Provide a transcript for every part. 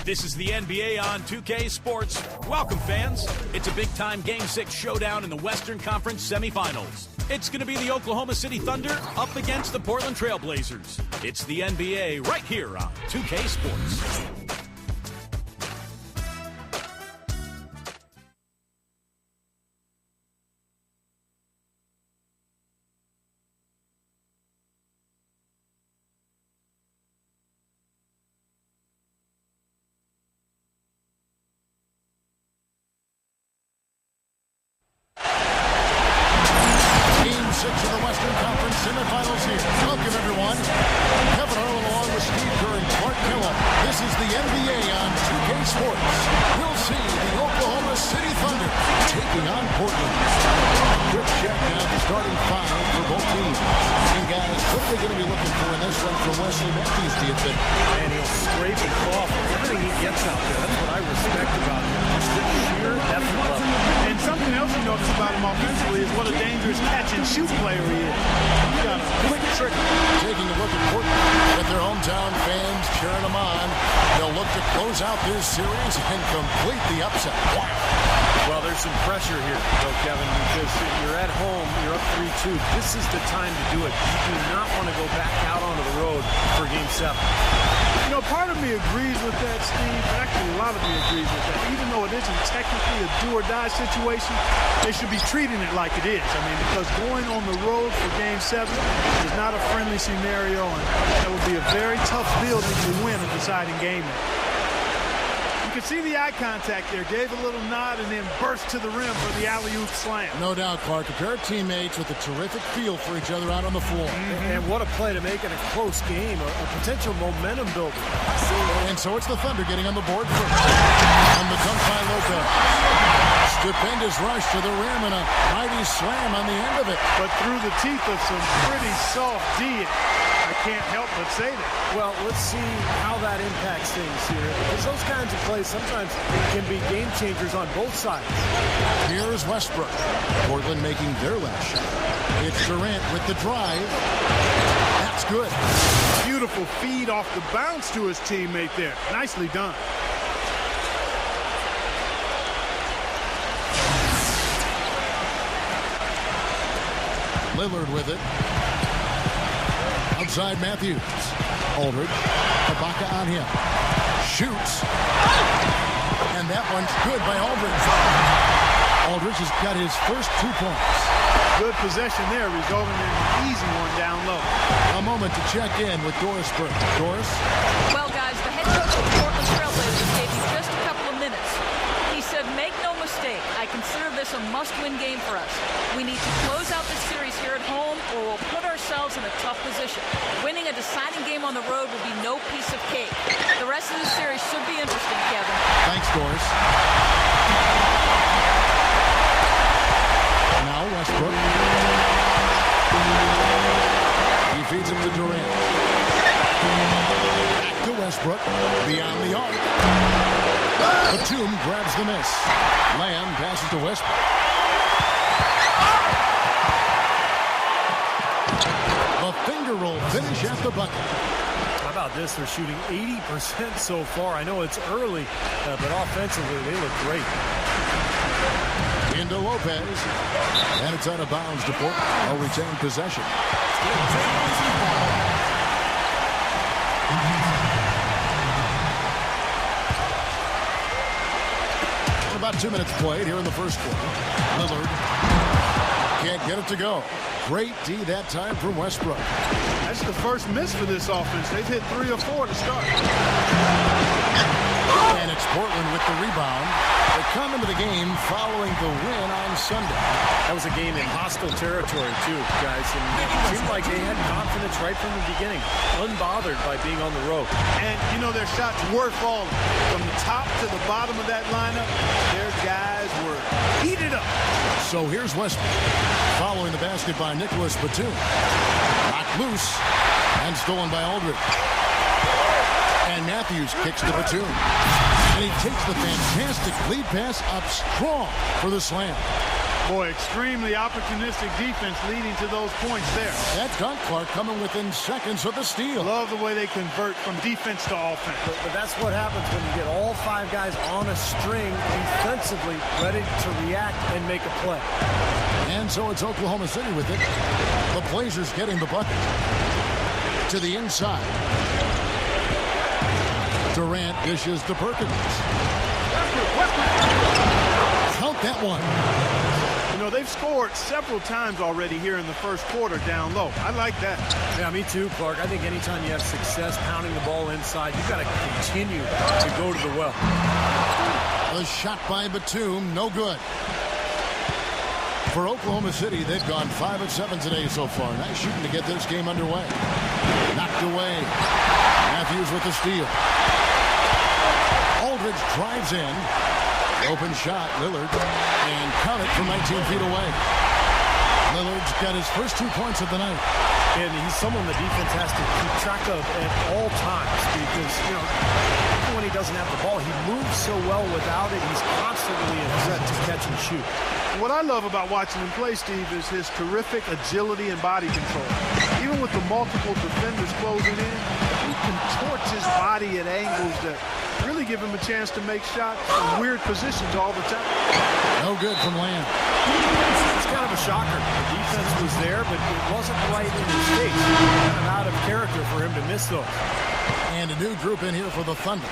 This is the NBA on 2K Sports. Welcome, fans. It's a big-time Game 6 showdown in the Western Conference Semifinals. It's going to be the Oklahoma City Thunder up against the Portland Trail Blazers. It's the NBA right here on 2K Sports. Semifinals here. Welcome, everyone. Kevin Harlan along with Steve Kerr and Clark Kellogg. This is the NBA on 2K Sports. We'll see the Oklahoma City Thunder taking on Portland. Quick check now, the starting five for both teams. And guys, what are they going to be looking for in this one from Wesley Matthews, do you think? And he'll scrape and claw for everything he gets out there. That's what I respect about him. Just the sheer effort level. And something else you notice about him offensively is what a dangerous catch-and-shoot player he is. He's got a quick trick. Taking a look at Portland with their hometown fans cheering them on. They'll look to close out this series and complete the upset. Wow. Well, there's some pressure here, though, Kevin, because you're at home, you're up 3-2. This is the time to do it. You do not want to go back out onto the road for Game 7. You know, part of me agrees with that, Steve. Actually, a lot of me agrees with that. Even though it isn't technically a do-or-die situation, they should be treating it like it is. I mean, because going on the road for Game 7 is not a friendly scenario, and that would be a very tough building to win a deciding game in. You can see the eye contact there. Gave a little nod and then burst to the rim for the alley-oop slam. No doubt, Clark. A pair of teammates with a terrific feel for each other out on the floor. And what a play to make in a close game, a potential momentum builder. And so it's the Thunder getting on the board first. On the dunk by Lopez. Stupendous rush to the rim and a mighty slam on the end of it. But through the teeth of some pretty soft D. I can't help but say that. Well, let's see how that impacts things here. Because those kinds of plays sometimes can be game changers on both sides. Here's Westbrook. Portland making their last shot. It's Durant with the drive. That's good. Beautiful feed off the bounce to his teammate there. Nicely done. Lillard with it. Outside Matthews. Aldridge. Ibaka on him. Shoots. And that one's good by Aldridge. Aldridge has got his first 2 points. Good possession there, resulting in an easy one down low. A moment to check in with Doris Burke. Doris? Well, guys, the head coach of the Portland Trail Blazers gave you just a couple of minutes. He said, make no mistake, I consider this a must-win game for us. We need to close out this series here at home or we'll put ourselves in a tough position. Winning a deciding game on the road will be no piece of cake. The rest of the series should be interesting, Kevin. Thanks, Doris. Now Westbrook. He feeds him to Durant. Back to Westbrook. Beyond the arc. Batum grabs the miss. Lamb passes to Westbrook. The finger roll finish at the bucket. How about this? They're shooting 80% so far. I know it's early, but offensively they look great. Into Lopez. And it's out of bounds to Portland. They'll retain possession. About 2 minutes played here in the first quarter. Lillard can't get it to go. Great D that time from Westbrook. That's the first miss for this offense. They've hit 3 or 4 to start. And it's Portland with the rebound. They come into the game following the win on Sunday. That was a game in hostile territory, too, guys. And it seemed like they had confidence right from the beginning. Unbothered by being on the road. And, you know, their shots were falling. From the top to the bottom of that lineup, their guys were heated up. So here's Westbrook. Following the basket by Nicholas Batum. Knocked loose and stolen by Aldridge. And Matthews kicks to Batum. And he takes the fantastic lead pass up strong for the slam. Boy, extremely opportunistic defense leading to those points there. That dunk, Clark, coming within seconds of the steal. Love the way they convert from defense to offense. But that's what happens when you get all 5 guys on a string defensively ready to react and make a play. And so it's Oklahoma City with it. The Blazers getting the bucket. To the inside. Durant dishes to Perkins. Count that one. You know, they've scored several times already here in the first quarter down low. I like that. Yeah, me too, Clark. I think anytime you have success pounding the ball inside, you've got to continue to go to the well. The shot by Batum, no good. For Oklahoma City, they've gone 5 of 7 today so far. Nice shooting to get this game underway. Knocked away. Matthews with the steal. Aldridge drives in. Open shot, Lillard. And count it from 19 feet away. Lillard's got his first 2 points of the night. And he's someone the defense has to keep track of at all times because, you know, even when he doesn't have the ball, he moves so well without it. He's constantly a threat to catch and shoot. What I love about watching him play, Steve, is his terrific agility and body control. Even with the multiple defenders closing in, he contorts his body at angles that really give him a chance to make shots in weird positions all the time. No good from Lamb. It's kind of a shocker. The defense was there, but it wasn't right in his face. Kind of out of character for him to miss those. And a new group in here for the Thunder.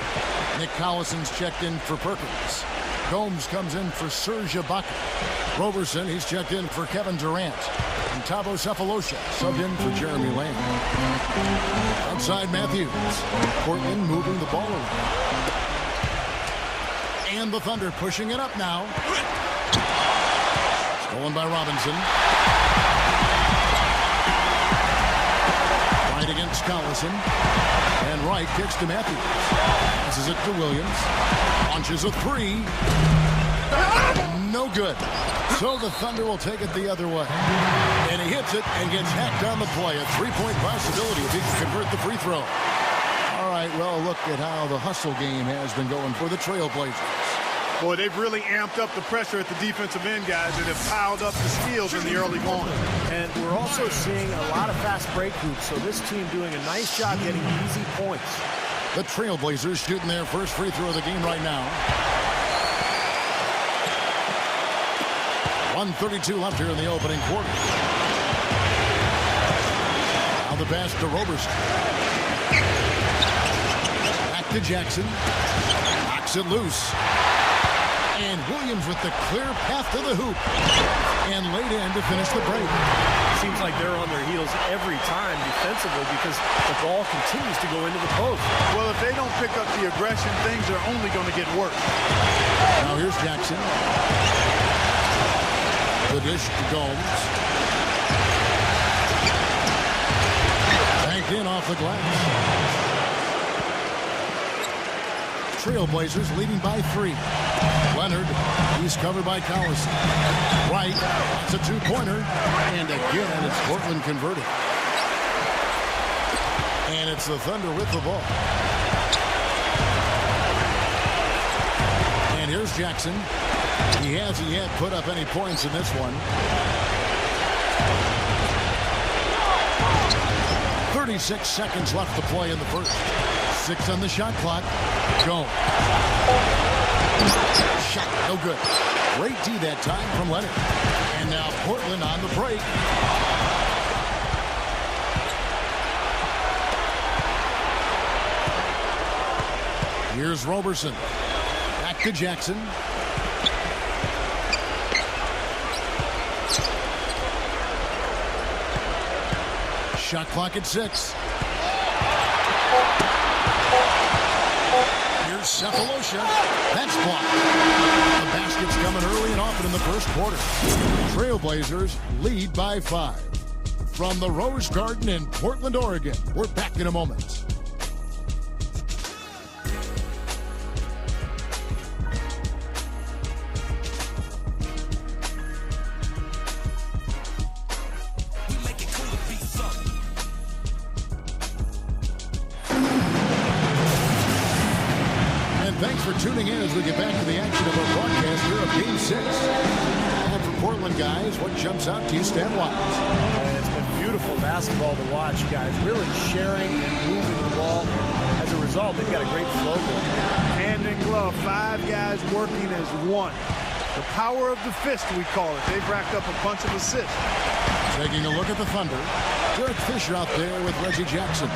Nick Collison's checked in for Perkins. Gomes comes in for Serge Ibaka. Roberson, he's checked in for Kevin Durant. And Thabo Sefolosha subbed in for Jeremy Lamb. Outside Matthews. Portland moving the ball around. And the Thunder pushing it up now. Stolen by Robinson. Right against Collison. And Wright kicks to Matthews. Passes it to Williams. Launches a 3. No good. So the Thunder will take it the other way. And he hits it and gets hacked on the play. A 3-point possibility if he can convert the free throw. All right, well, look at how the hustle game has been going for the Trailblazers. Boy, they've really amped up the pressure at the defensive end, guys, and have piled up the steals in the early going. And we're also seeing a lot of fast break hoops, so this team doing a nice job getting easy points. The Trailblazers shooting their first free throw of the game right now. 1:32 left here in the opening quarter. Now the pass to Roberson. Back to Jackson. Knocks it loose. And Williams with the clear path to the hoop. And laid in to finish the break. Seems like they're on their heels every time defensively because the ball continues to go into the post. Well, if they don't pick up the aggression, things are only going to get worse. Now here's Jackson. The dish to Gomes. Banked in off the glass. Trailblazers leading by 3. Leonard, he's covered by Collison. Wright, that's a 2-pointer. And again, it's Portland converted. And it's the Thunder with the ball. And here's Jackson. He hasn't yet put up any points in this one. 36 seconds left to play in the first. 6 on the shot clock. Go. Shot, no good. Great D that time from Leonard. And now Portland on the break. Here's Roberson. Back to Jackson. Shot clock at 6. Here's Sefolosha. That's blocked. The basket's coming early and often in the first quarter. Trailblazers lead by 5. From the Rose Garden in Portland, Oregon. We're back in a moment. Thanks for tuning in as we get back to the action of our broadcast here of Game 6. And for Portland guys, what jumps out to you stat-wise? And it's been beautiful basketball to watch, guys. Really sharing and moving the ball. As a result, they've got a great flow going. Hand in glove, 5 guys working as one. The power of the fist, we call it. They've racked up a bunch of assists. Taking a look at the Thunder. Derek Fisher out there with Reggie Jackson.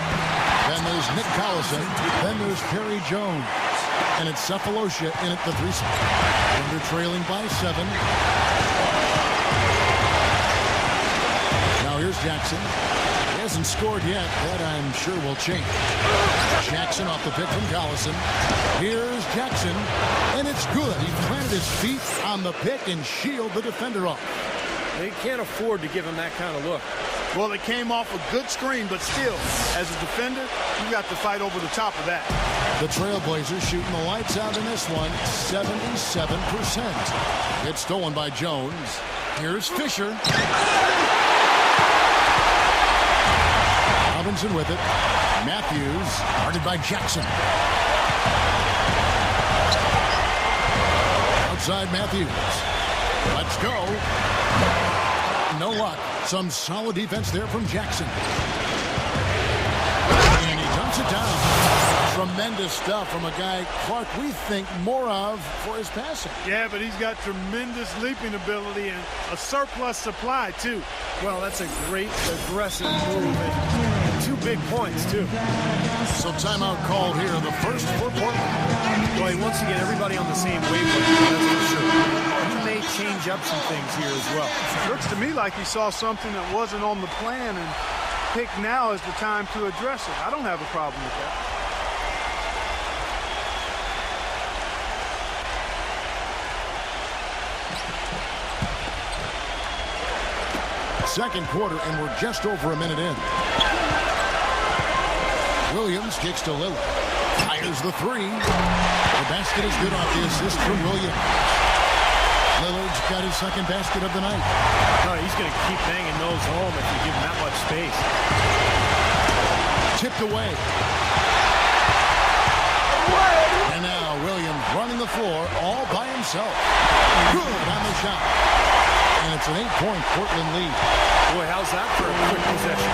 Then there's Nick Collison. Then there's Perry Jones. And it's Cephalosha in at the 3 spot. Thunder trailing by 7. Now here's Jackson. He hasn't scored yet. That I'm sure will change. Jackson off the pick from Collison. Here's Jackson. And it's good. He planted his feet on the pick and shielded the defender off. They can't afford to give him that kind of look. Well, it came off a good screen, but still, as a defender, you got to fight over the top of that. The Trailblazers shooting the lights out in this one, 77%. It's stolen by Jones. Here's Fisher. Robinson with it. Matthews, guarded by Jackson. Outside Matthews. Let's go. No luck. Some solid defense there from Jackson. And he dumps it down. Tremendous stuff from a guy, Clark, we think more of for his passing. Yeah, but he's got tremendous leaping ability and a surplus supply, too. Well, that's a great aggressive move and 2 big points, too. So timeout called here, the first for Portland. Well, he wants to get everybody on the same wavelength, that's for sure. He may change up some things here as well. Looks to me like he saw something that wasn't on the plan and picked now as the time to address it. I don't have a problem with that. Second quarter, and we're just over a minute in. Williams kicks to Lillard. Fires the 3. The basket is good off the assist from Williams. Lillard's got his second basket of the night. Oh, he's going to keep banging those home if you give him that much space. Tipped away. And now Williams running the floor all by himself. Good on the shot. And it's an 8-point Portland lead. Boy, how's that for a quick possession?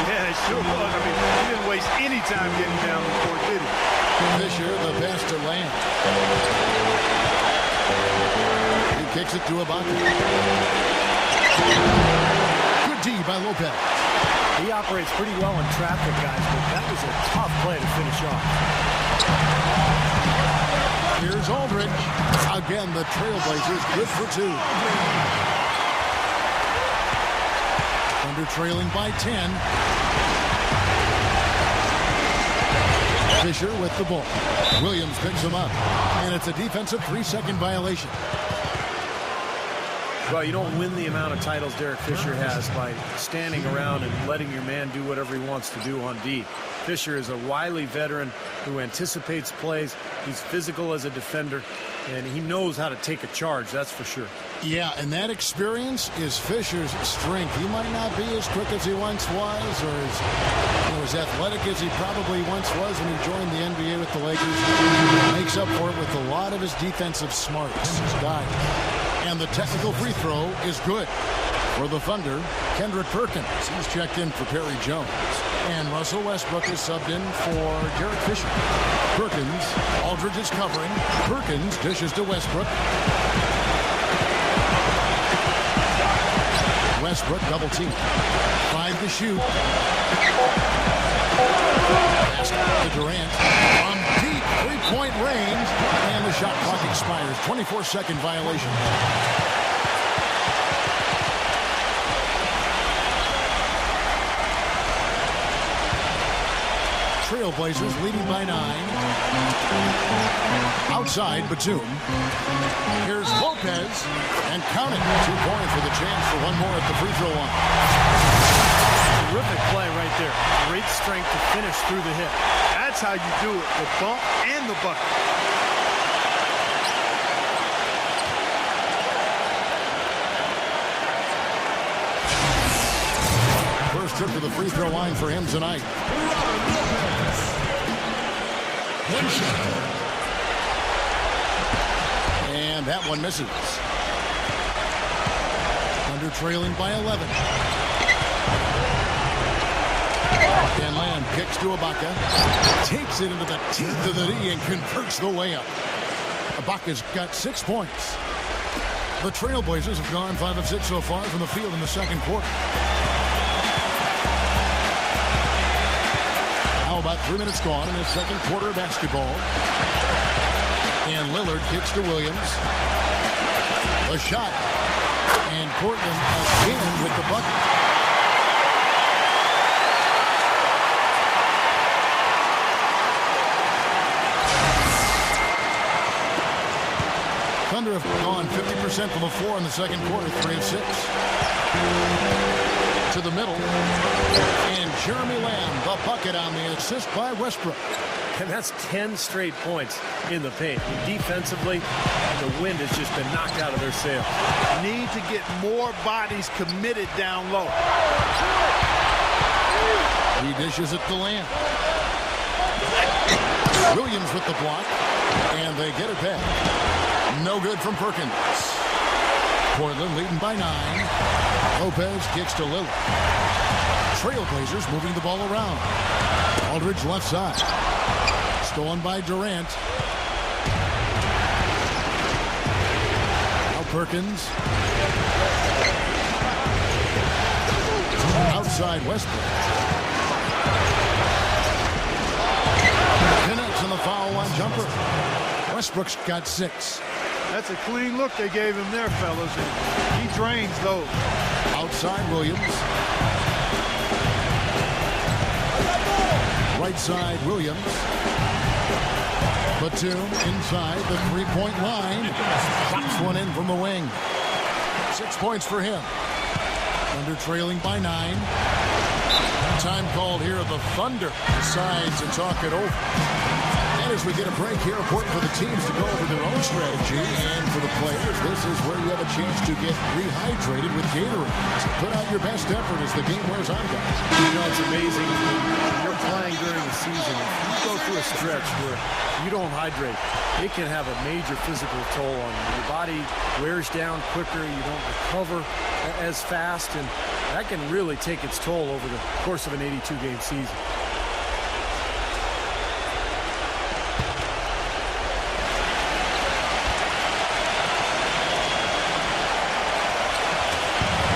Yeah, it sure was. I mean, he didn't waste any time getting down the court, did he? Fisher, the pass to Lamb. He kicks it to Ibaka. Good D by Lopez. He operates pretty well in traffic, guys, but that was a tough play to finish off. Here's Aldridge. Again, the Trailblazers good for 2. Thunder trailing by 10. Fisher with the ball. Williams picks him up. And it's a defensive 3-second violation. Well, you don't win the amount of titles Derek Fisher has by standing around and letting your man do whatever he wants to do on D. Fisher is a wily veteran who anticipates plays. He's physical as a defender, and he knows how to take a charge, that's for sure. Yeah, and that experience is Fisher's strength. He might not be as quick as he once was or as athletic as he probably once was when he joined the NBA with the Lakers. He makes up for it with a lot of his defensive smarts, his guidance. And the technical free throw is good. For the Thunder, Kendrick Perkins. He's checked in for Perry Jones. And Russell Westbrook is subbed in for Derek Fisher. Perkins, Aldridge is covering. Perkins dishes to Westbrook. Westbrook double team. 5 to shoot. Basket to Durant. From deep 3-point range. And the shot clock expires. 24-second violation. Trailblazers leading by 9. Outside Batum. Here's Lopez. And count it. 2 points with a chance for one more at the free throw line. Terrific play right there. Great strength to finish through the hit. That's how you do it. The bump and the bucket. First trip to the free throw line for him tonight. And that one misses. Thunder trailing by 11. And Lamb kicks to Ibaka. Takes it into the teeth of the knee and converts the layup. Ibaka's got 6 points. The Trailblazers have gone 5 of 6 so far from the field in the second quarter. Now about 3 minutes gone in the second quarter of basketball. And Lillard kicks to Williams. A shot. And Portland again with the bucket. Thunder have gone 50% from the floor in the second quarter, 3 of 6. To the middle. And Jeremy Lamb, the bucket on the assist by Westbrook. And that's 10 straight points in the paint. Defensively, the wind has just been knocked out of their sails. Need to get more bodies committed down low. He dishes it to Lamb. Williams with the block. And they get it back. No good from Perkins. Portland leading by 9. Lopez kicks to Lillard. Trailblazers moving the ball around. Aldridge left side. Stolen by Durant. Now Perkins. Outside Westbrook. Connects on the foul line jumper. Westbrook's got 6. That's a clean look they gave him there, fellas. And he drains those. Outside Williams. Right side Williams. Batum inside the three-point line. Pops one in from the wing. 6 points for him. Thunder trailing by 9. Time called here. The Thunder decides to talk it over. And as we get a break here, important for the teams to go over their own strategy. And for the players, this is where you have a chance to get rehydrated with Gatorade. So put out your best effort as the game wears on, guys. You know, it's amazing. When you're playing during the season, if you go through a stretch where you don't hydrate, it can have a major physical toll on you. Your body wears down quicker. You don't recover as fast. And that can really take its toll over the course of an 82-game season.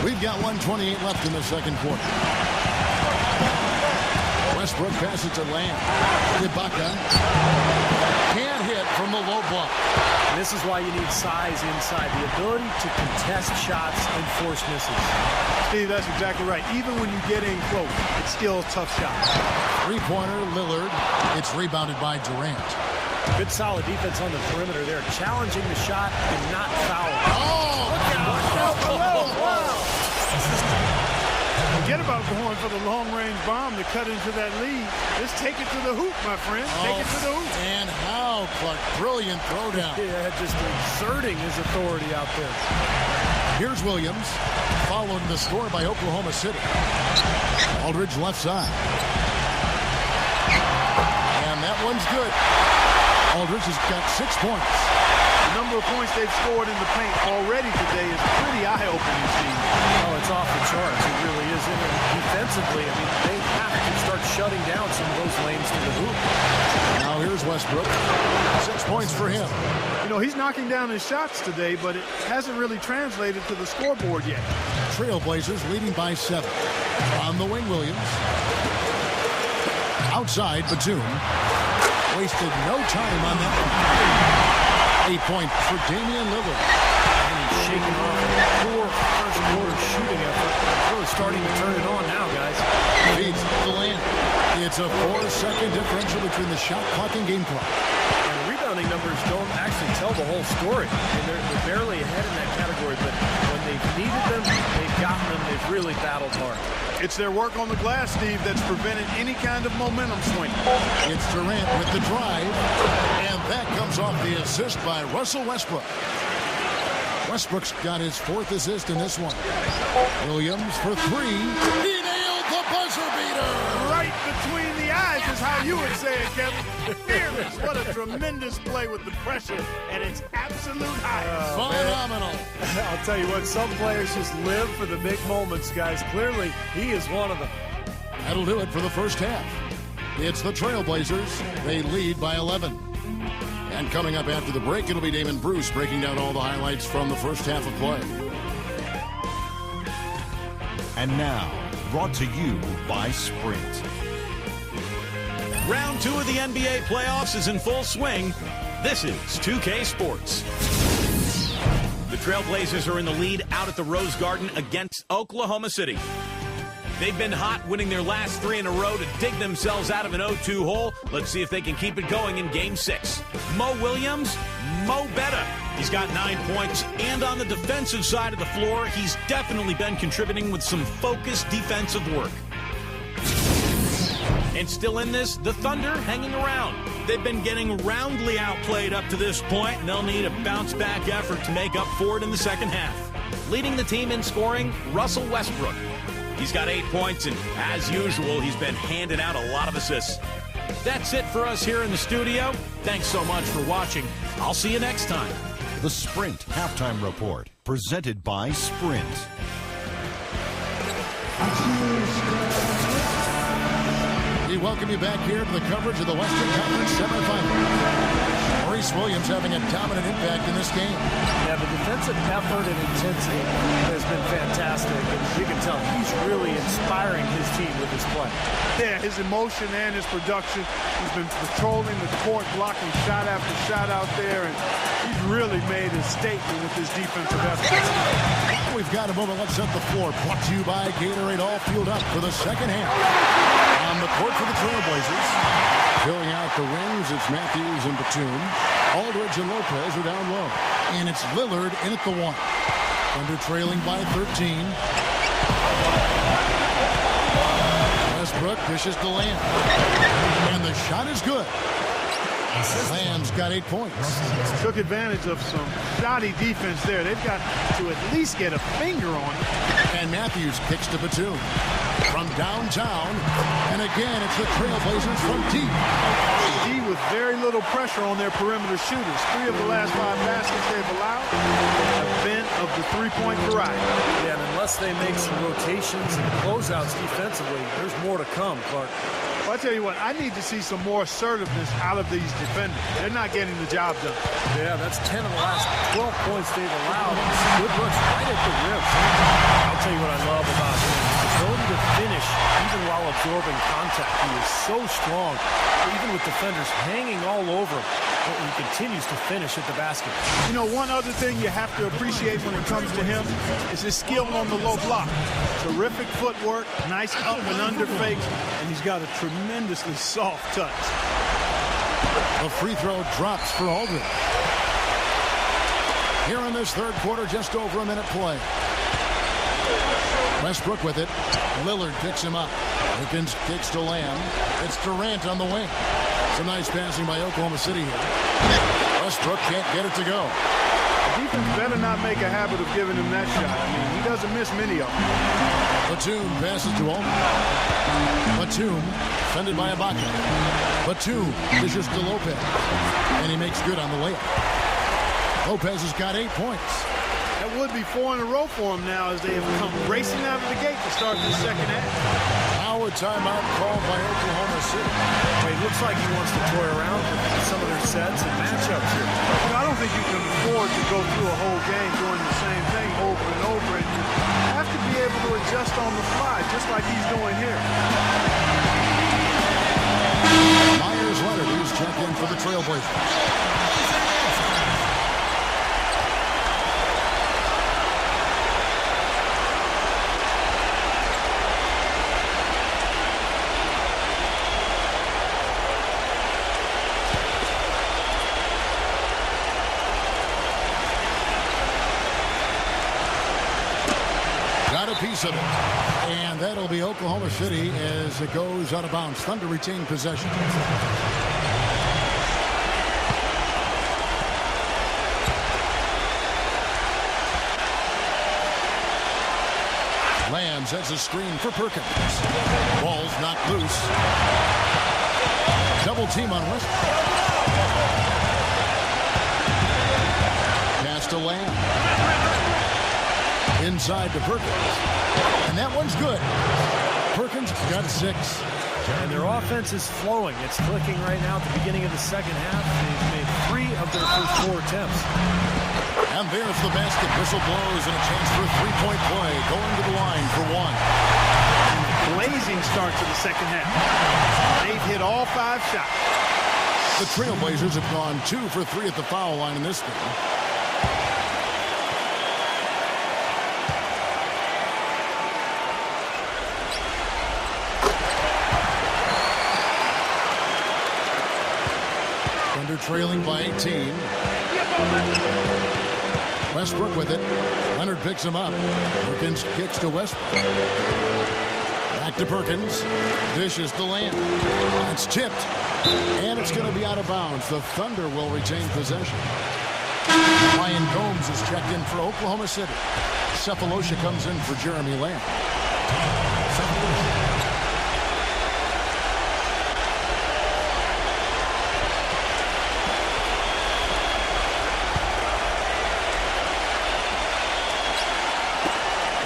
We've got 1:28 left in the second quarter. Westbrook passes to Lamb. Ibaka can't hit from the low block. And this is why you need size inside, the ability to contest shots and force misses. Steve, that's exactly right. Even when you get in close, it's still a tough shot. Three-pointer, Lillard. It's rebounded by Durant. Good solid defense on the perimeter there, challenging the shot and not fouling. Oh! Forget about going for the long-range bomb to cut into that lead. Just take it to the hoop, my friend. Take it to the hoop. And how brilliant throwdown. Yeah, just exerting his authority out there. Here's Williams, followed in the score by Oklahoma City. Aldridge left side. And that one's good. Aldridge has got 6 points. The number of points they've scored in the paint already today is pretty eye-opening, Steve. Oh, it's off the charts. It really is. And defensively, I mean, they have to start shutting down some of those lanes to the hoop. Now here's Westbrook. 6 points for him. You know, he's knocking down his shots today, but it hasn't really translated to the scoreboard yet. Trailblazers leading by 7. On the wing, Williams. Outside, Batum. Wasted no time on that one. 8 points for Damian Lillard. And he's shaking off a poor first quarter shooting effort. Really starting to turn it on now, guys. Feeds the Lamb. It's a 4-second differential between the shot clock and game clock. And the rebounding numbers don't actually tell the whole story. I mean, they're barely ahead in that category, but when they've needed them, they've gotten them. They've really battled hard. It's their work on the glass, Steve, that's prevented any kind of momentum swing. It's Durant with the drive, and that comes off the assist by Russell Westbrook. Westbrook's got his 4th assist in this one. Williams for 3. He nailed the buzzer beater. Right between the eyes is how you would say it, Kevin. Fearless. What a tremendous play with the pressure, and it's absolute high. Phenomenal. I'll tell you what, some players just live for the big moments, guys. Clearly, he is one of them. That'll do it for the first half. It's the Trailblazers. They lead by 11. And coming up after the break, it'll be Damon Bruce breaking down all the highlights from the first half of play. And now, brought to you by Sprint. Round 2 of the NBA playoffs is in full swing. This is 2K Sports. The Trailblazers are in the lead out at the Rose Garden against Oklahoma City. They've been hot, winning their last 3 in a row to dig themselves out of an 0-2 hole. Let's see if they can keep it going in Game 6. Mo Williams, Mo Betta. He's got 9 points, and on the defensive side of the floor, he's definitely been contributing with some focused defensive work. And still in this, the Thunder hanging around. They've been getting roundly outplayed up to this point, and they'll need a bounce-back effort to make up for it in the second half. Leading the team in scoring, Russell Westbrook. He's got 8 points, and as usual, he's been handing out a lot of assists. That's it for us here in the studio. Thanks so much for watching. I'll see you next time. The Sprint Halftime Report, presented by Sprint. We welcome you back here to the coverage of the Western Conference Semifinals. Maurice Williams having a dominant impact in this game. Yeah, the defensive effort and intensity has been fantastic. And you can tell he's really inspiring his team with his play. Yeah, his emotion and his production. He's been patrolling the court, blocking shot after shot out there, and he's really made a statement with his defensive effort. We've got a moment. Let's set the floor. Brought to you by Gatorade. All fueled up for the second half. On the court for the Trailblazers. Filling out the wings, it's Matthews and Batum. Aldridge and Lopez are down low. And it's Lillard in at the 1. Thunder trailing by 13. Westbrook dishes to Lamb. And the shot is good. Lamb's got 8 points. Took advantage of some shoddy defense there. They've got to at least get a finger on it. And Matthews kicks to Batum. From downtown, and again, it's the Trailblazers from deep. D with very little pressure on their perimeter shooters. 3 of the last 5 baskets they've allowed have been of the three-point variety. Yeah, and unless they make some rotations and closeouts defensively, there's more to come, Clark. Well, I tell you what, I need to see some more assertiveness out of these defenders. They're not getting the job done. Yeah, that's 10 of the last 12 points they've allowed. Good looks right at the rim. I'll tell you what I love about him. His ability to finish even while absorbing contact. He is so strong, even with defenders hanging all over him. He continues to finish at the basket. You know, one other thing you have to appreciate when it comes to him is his skill on the low block. Terrific footwork, nice up and under fakes, and he's got a tremendously soft touch. The free throw drops for Aldridge. Here in this third quarter, just over a minute play. Westbrook with it. Lillard picks him up. Wiggins kicks to Lamb. It's Durant on the wing. Some nice passing by Oklahoma City here. Westbrook can't get it to go. The defense better not make a habit of giving him that shot. I mean, he doesn't miss many of them. Batum passes to Aldridge. Batum, defended by Ibaka. Batum dishes to Lopez. And he makes good on the layup. Lopez has got 8 points. That would be 4 in a row for him now as they have come racing out of the gate to start the second half. Now a timeout called by Oklahoma City. Well, he looks like he wants to toy around with some of their sets and matchups here. You know, I don't think you can afford to go through a whole game doing the same thing over and over. And you have to be able to adjust on the fly, just like he's doing here. Myers Leonard, who's checked in for the Trailblazers. Got a piece of it. And that'll be Oklahoma City as it goes out of bounds. Thunder retain possession. Lamb sets a screen for Perkins. Ball's knocked loose. Double team on West. Pass to Lamb. Inside to Perkins. And that one's good. Perkins got 6. And their offense is flowing. It's clicking right now at the beginning of the second half. They've made 3 of their first 4 attempts. And there's the basket. Whistle blows and a chance for a 3-point play. Going to the line for 1. Blazing start to the second half. They've hit all 5 shots. The Trailblazers have gone 2 for 3 at the foul line in this game. Thunder trailing by 18. Westbrook with it. Leonard picks him up. Perkins kicks to Westbrook. Back to Perkins. Dishes to Lamb. It's tipped. And it's going to be out of bounds. The Thunder will retain possession. Ryan Gomes is checked in for Oklahoma City. Cephalosha comes in for Jeremy Lamb.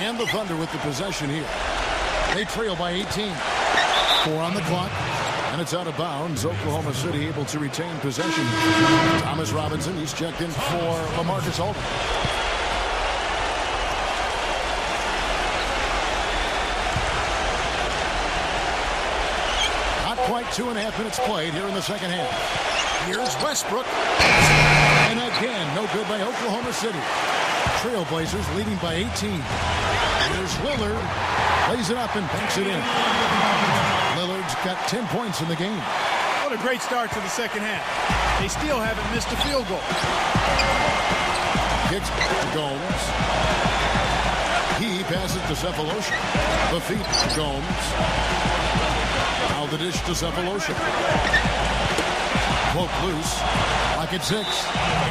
And the Thunder with the possession here. They trail by 18. 4 on the clock. And it's out of bounds. Oklahoma City able to retain possession. Thomas Robinson, he's checked in for LaMarcus Aldridge. Not quite 2.5 minutes played here in the second half. Here's Westbrook. And again, no good by Oklahoma City. Trailblazers leading by 18. Here's Lillard. Lays it up and banks it in. Lillard's got 10 points in the game. What a great start to the second half. They still haven't missed a field goal. Kicks to Gomes. He passes to Cephalosha. The feet to Gomes. Now the dish to Cephalosha. Poke loose. Lock at 6.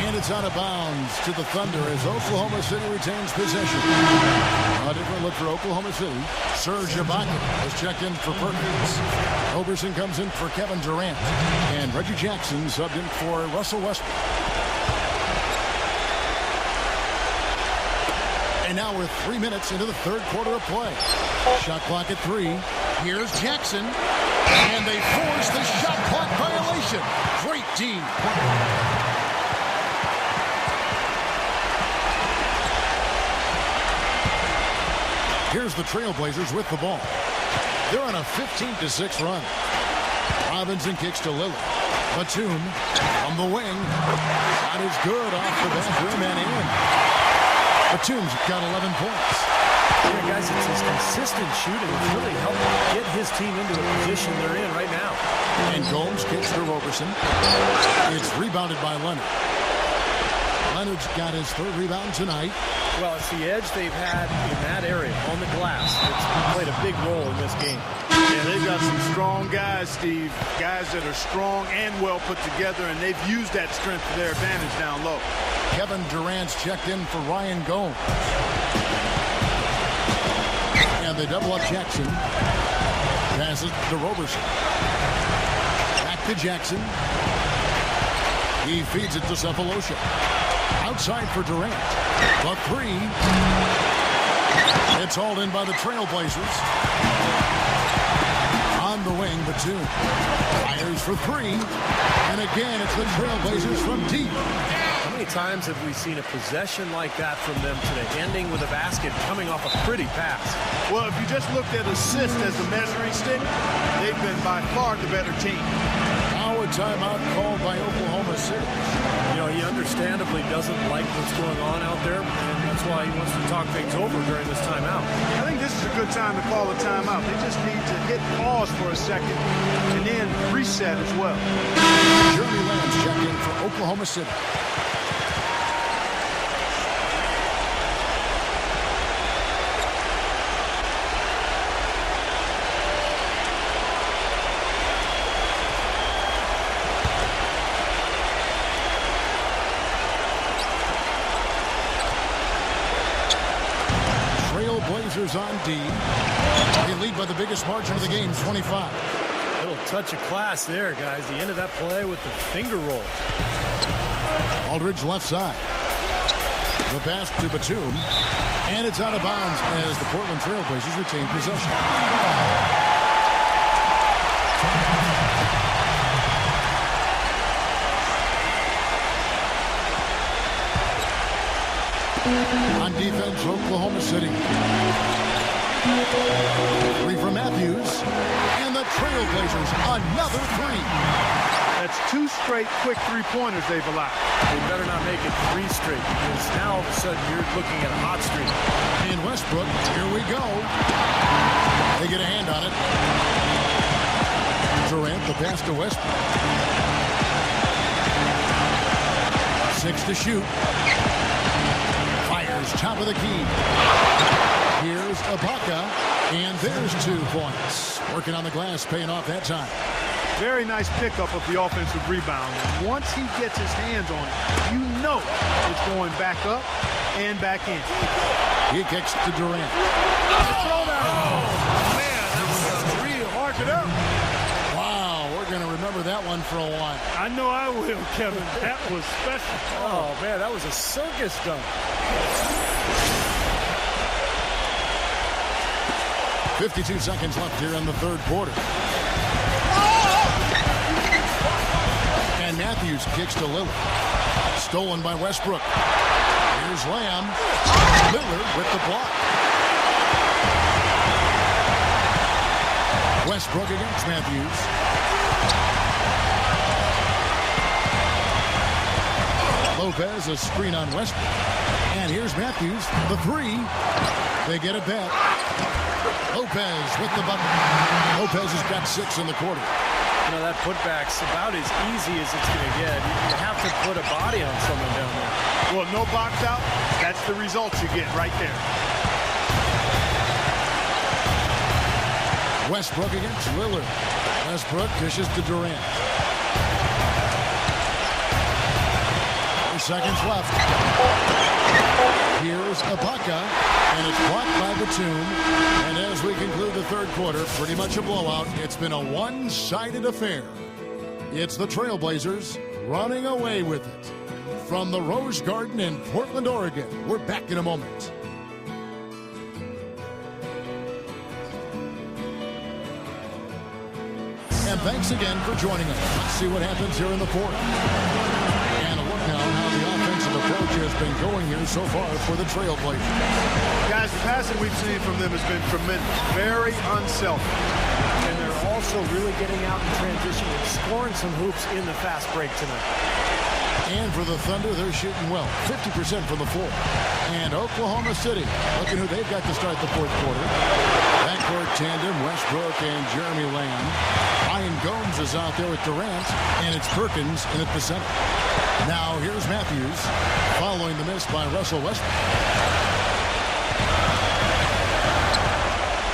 And it's out of bounds to the Thunder as Oklahoma City retains possession. A different look for Oklahoma City. Serge Ibaka is checked in for Perkins. Roberson comes in for Kevin Durant. And Reggie Jackson subbed in for Russell Westbrook. And now we're 3 minutes into the third quarter of play. Shot clock at 3. Here's Jackson. And they force the shot clock violation. Great D. Here's the Trailblazers with the ball. They're on a 15-6 run. Robinson kicks to Lillard. Batum from the wing. Shot is good off the back rim and in. Batum's got 11 points. Yeah, guys, it's his consistent shooting that's really helped get his team into the position they're in right now. And Gomes kicks to Roberson. It's rebounded by Leonard. Leonard's got his 3rd rebound tonight. Well, it's the edge they've had in that area on the glass that's played a big role in this game. Yeah, they've got some strong guys, Steve. Guys that are strong and well put together, and they've used that strength to their advantage down low. Kevin Durant's checked in for Ryan Gomes. And they double up Jackson. Passes to Roberson. Back to Jackson. He feeds it to Cephalosha. Outside for Durant. The 3. It's hauled in by the Trailblazers. On the wing, Batum. Fires for 3. And again, it's the Trailblazers from deep. How many times have we seen a possession like that from them today, ending with a basket coming off a pretty pass? Well, if you just looked at assists as the measuring stick, they've been by far the better team. Now a timeout called by Oklahoma City. You know, he understandably doesn't like what's going on out there, and that's why he wants to talk things over during this timeout. I think this is a good time to call a timeout. They just need to hit pause for a second and then reset as well. Jeremy Lamb's checked in for Oklahoma City. Blazers on D. They lead by the biggest margin of the game, 25. Little touch of class there, guys. The end of that play with the finger roll. Aldridge left side. The pass to Batum, and it's out of bounds as the Portland Trail Blazers retain possession. On defense, Oklahoma City. Three for Matthews, and the Trail Blazers another three. That's 2 straight quick three-pointers they've allowed. They better not make it 3 straight, because now all of a sudden you're looking at a hot streak. And Westbrook, here we go. They get a hand on it. Durant, the pass to Westbrook. 6 to shoot. Fires top of the key. Here's Ibaka, and there's 2 points. Working on the glass, paying off that time. Very nice pickup of the offensive rebound. And once he gets his hands on it, you know it's going back up and back in. He kicks to Durant. Oh, man, that was real hard to do. Wow, we're going to remember that one for a while. I know I will, Kevin. That was special. Oh, man, that was a circus dunk. 52 seconds left here in the third quarter. And Matthews kicks to Lillard. Stolen by Westbrook. Here's Lamb. Lillard with the block. Westbrook against Matthews. Lopez, a screen on Westbrook. And here's Matthews, the 3. They get it back. Lopez with the bucket. Lopez has got 6 in the quarter. You know, that putback's about as easy as it's going to get. You have to put a body on someone down there. Well, no box out. That's the result you get right there. Westbrook against Lillard. Westbrook dishes to Durant. 4 seconds left. Here's Ibaka, and it's blocked by Batum. And as we conclude the third quarter, pretty much a blowout. It's been a one-sided affair. It's the Trailblazers running away with it. From the Rose Garden in Portland, Oregon, we're back in a moment. And thanks again for joining us. Let's see what happens here in the fourth. And a look now at how the offensive approach has been going here so far for the Trailblazers. Guys, the passing we've seen from them has been tremendous. Very unselfish. And they're also really getting out in transition and scoring some hoops in the fast break tonight. And for the Thunder, they're shooting well. 50% from the floor. And Oklahoma City, looking who they've got to start the fourth quarter. Backcourt tandem, Westbrook and Jeremy Lamb. Ryan Gomes is out there with Durant, and it's Perkins in at the center. Now here's Matthews, following the miss by Russell Westbrook.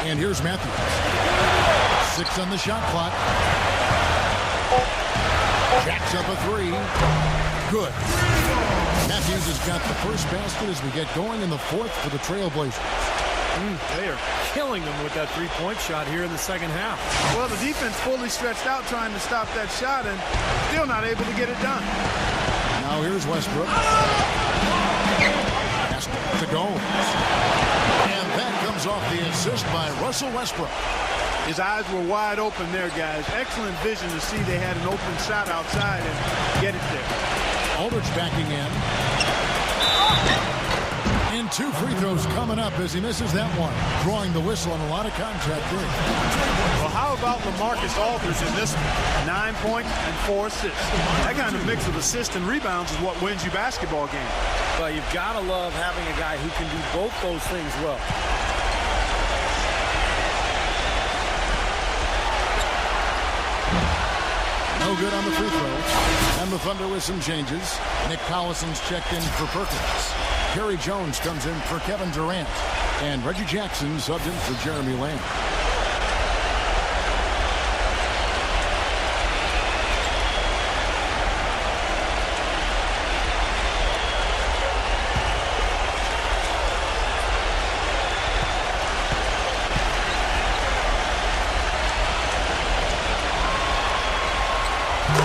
And here's Matthews. 6 on the shot clock. Jacks up a 3. Good. Matthews has got the first basket as we get going in the fourth for the Trailblazers. They are killing them with that three-point shot here in the second half. Well, the defense fully stretched out trying to stop that shot and still not able to get it done. Now here's Westbrook. Pass to Gomes. And that comes off the assist by Russell Westbrook. His eyes were wide open there, guys. Excellent vision to see they had an open shot outside and get it there. Aldridge backing in. And 2 free throws coming up as he misses that one. Drawing the whistle on a lot of contact there. Well, how about LaMarcus Aldridge in this one? 9 points and 4 assists. That kind of mix of assists and rebounds is what wins you basketball games. Well, you've got to love having a guy who can do both those things well. No good on the free throw. And the Thunder with some changes. Nick Collison's checked in for Perkins. Kerry Jones comes in for Kevin Durant. And Reggie Jackson subbed in for Jeremy Lamb.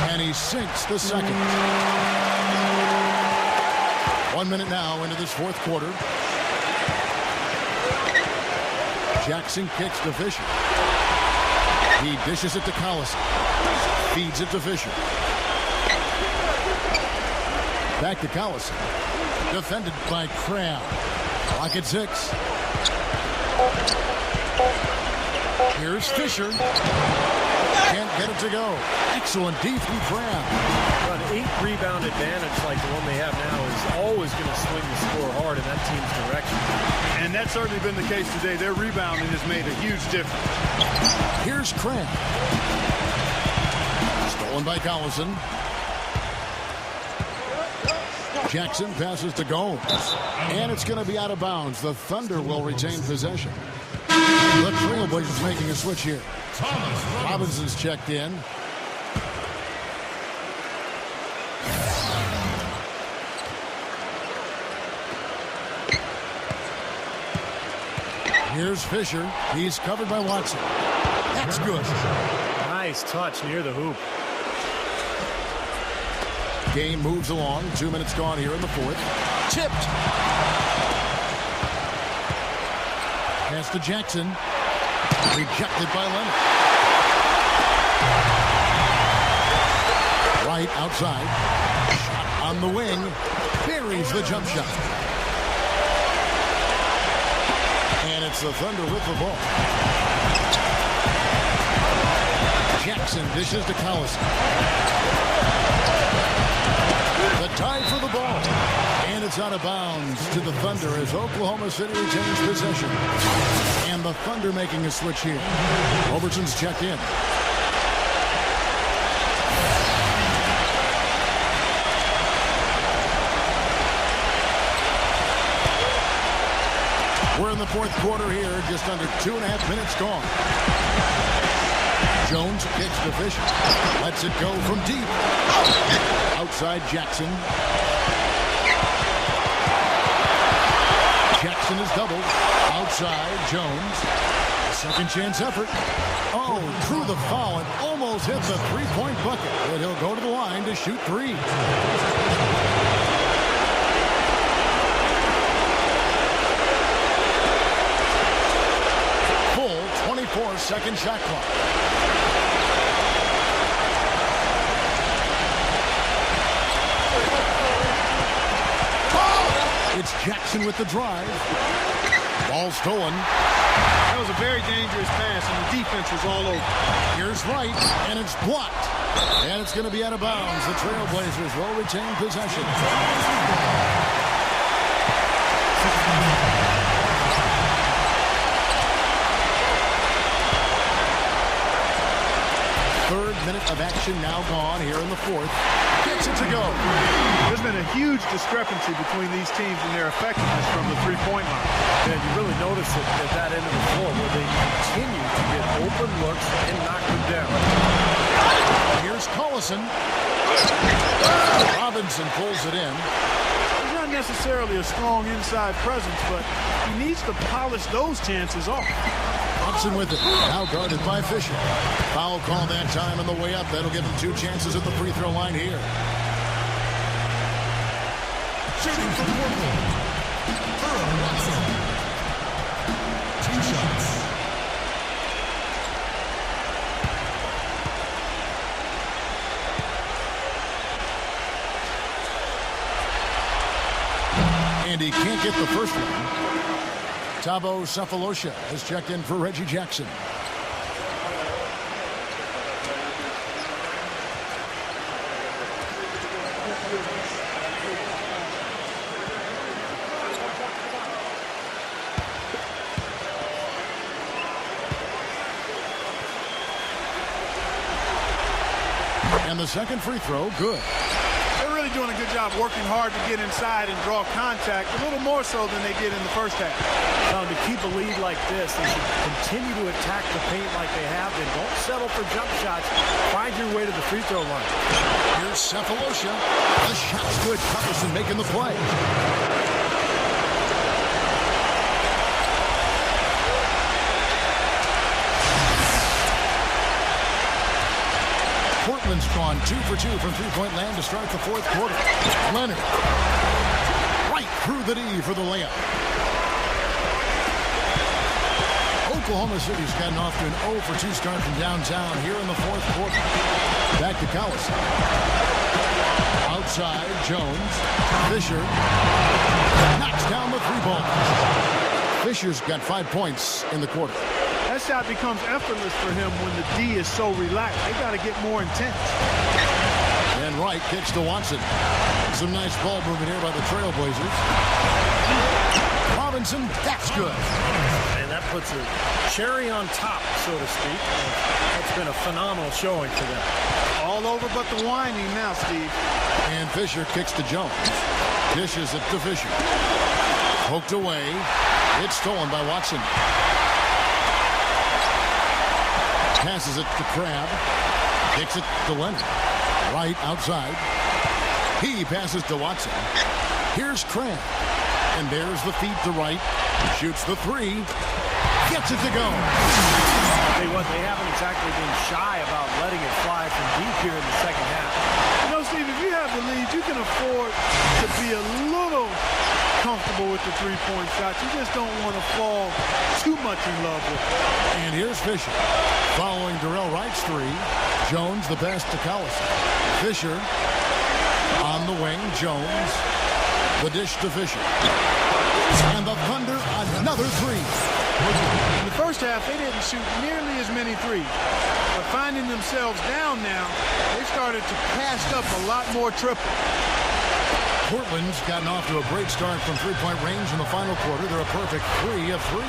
And he sinks the second. 1 minute now into this fourth quarter. Jackson kicks to Fisher. He dishes it to Collison. Feeds it to Fisher. Back to Collison. Defended by Crabb. Clock at 6. Here's Fisher. Can't get it to go. Excellent D from Crabb. An 8-rebound advantage like the one they have now is always going to swing the score hard in that team's direction. And that's certainly been the case today. Their rebounding has made a huge difference. Here's Crabb. Stolen by Collison. Jackson passes to Gomes. And it's going to be out of bounds. The Thunder will retain possession. The Trailblazers making a switch here. Robinson's checked in. Here's Fisher. He's covered by Watson. That's good. Nice touch near the hoop. Game moves along. 2 minutes gone here in the fourth. Tipped. Pass to Jackson. Rejected by Leonard. Right outside. Shot on the wing. Buries the jump shot. And it's the Thunder with the ball. Jackson dishes to Collison. The tie for the ball. And it's out of bounds to the Thunder as Oklahoma City retains possession. And the Thunder making a switch here. Robertson's checked in. We're in the fourth quarter here, just under 2.5 minutes gone. Jones kicks to Fisher. Lets it go from deep. Outside Jackson. Jackson is doubled. Outside Jones. Second chance effort. Oh, threw the foul and almost hit the three-point bucket. But he'll go to the line to shoot three. Full 24-second shot clock. It's Jackson with the drive. Ball stolen. That was a very dangerous pass, and the defense was all over. Here's Wright, and it's blocked. And it's going to be out of bounds. The Trailblazers will retain possession. Third minute of action now gone here in the fourth. Gets it to go. There's been a huge discrepancy between these teams and their effectiveness from the three-point line. And you really notice it at that end of the floor where they continue to get open looks and knock them down. Here's Collison. Robinson pulls it in. He's not necessarily a strong inside presence, but he needs to polish those chances off. Watson with it. Now guarded by Fisher. Foul call that time on the way up. That'll give him 2 chances at the free throw line here. Shooting from Portland, Watson. 2 shots. And he can't get the first one. Thabo Sefolosha has checked in for Reggie Jackson. And the second free throw, good. They're really doing a good job working hard to get inside and draw contact, a little more so than they did in the first half. Now, to keep a lead like this, they should continue to attack the paint like they have, and don't settle for jump shots. Find your way to the free throw line. Here's Sefolosha. The shot's good. Patterson making the play. Portland's gone 2 for 2 from three-point land to start the fourth quarter. Leonard. through the D for the layup. Oklahoma City's gotten off to an 0 for 2 start from downtown here in the fourth quarter. Back to Collison. Outside, Jones. Fisher knocks down the 3-ball. Fisher's got 5 points in the quarter. That shot becomes effortless for him when the D is so relaxed. They got to get more intense. And Wright kicks to Watson. Some nice ball movement here by the Trailblazers. Robinson, that's good. And that puts a cherry on top, so to speak. That's been a phenomenal showing for them. All over but the whining now, Steve. And Fisher kicks to Jones. Dishes it to Fisher. Poked away. It's stolen by Watson. Passes it to Crabbe. Kicks it to Leonard. Right outside. He passes to Watson. Here's Crabbe. And there's the feed to Wright. Shoots the 3. Gets it to go. Tell you what, they haven't exactly been shy about letting it fly from deep here in the second half. You know, Steve, if you have the lead, you can afford to be a little comfortable with the 3-point shot. You just don't want to fall too much in love with it. And here's Fisher. Following Darrell Wright's 3. Jones, the pass to Collison. Fisher on the wing. Jones. The dish to Fisher. And the Thunder, another 3. In the first half, they didn't shoot nearly as many threes. But finding themselves down now, they started to pass up a lot more triples. Portland's gotten off to a great start from 3-point range in the final quarter. They're a perfect 3 of 3.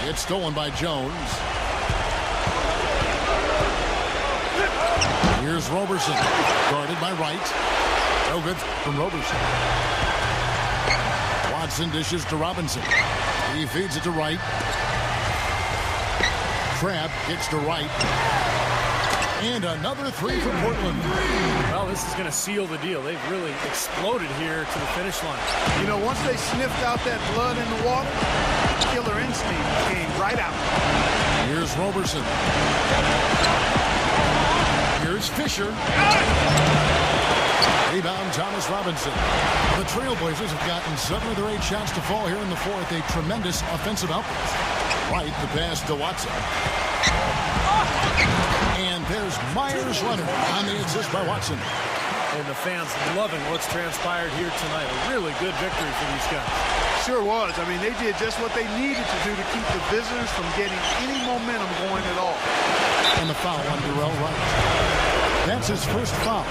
It's stolen by Jones. Here's Roberson, guarded by Wright. No good from Roberson. Watson dishes to Robinson. He feeds it to Wright. Crabbe kicks to Wright. And another 3 for Portland. Well, this is going to seal the deal. They've really exploded here to the finish line. You know, once they sniffed out that blood in the water, killer instinct came right out. Here's Roberson. Here's Fisher. Rebound, Thomas Robinson. The Trailblazers have gotten 7 of their 8 shots to fall here in the fourth. A tremendous offensive outburst. Wright, the pass to Watson. And there's Myers Leonard on the assist by Watson. And the fans loving what's transpired here tonight. A really good victory for these guys. Sure was. I mean, they did just what they needed to do to keep the visitors from getting any momentum going at all. And the foul on Darrell Wright. That's his first foul.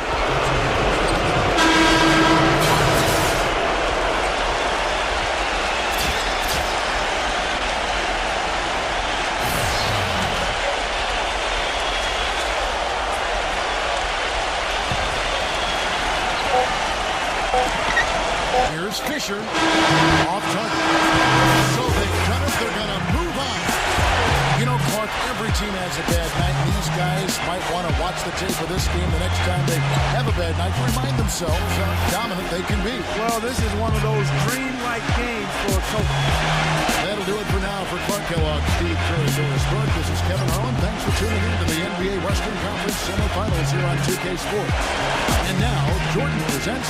Here's Fisher. Off target. So they've done it. They're going to move on. You know, Clark, every team has a bad night. These guys might want to watch the tape of this game the next time they have a bad night to remind themselves how dominant they can be. Well, this is one of those dream-like games for a coach. That'll do it for now. For Clark Kellogg, Steve Kerr, this is Kevin Harlan. Thanks for tuning in to the NBA Western Conference Semifinals here on 2K Sports. And now, Jordan presents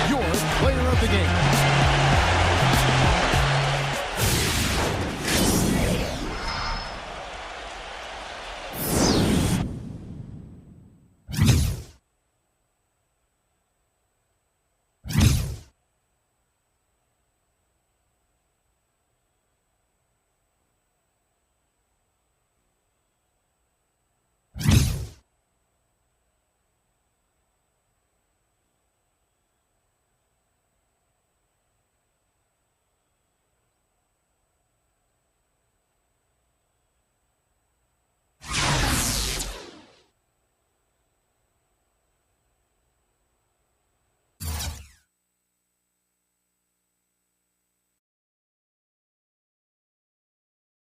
your Player of the Game.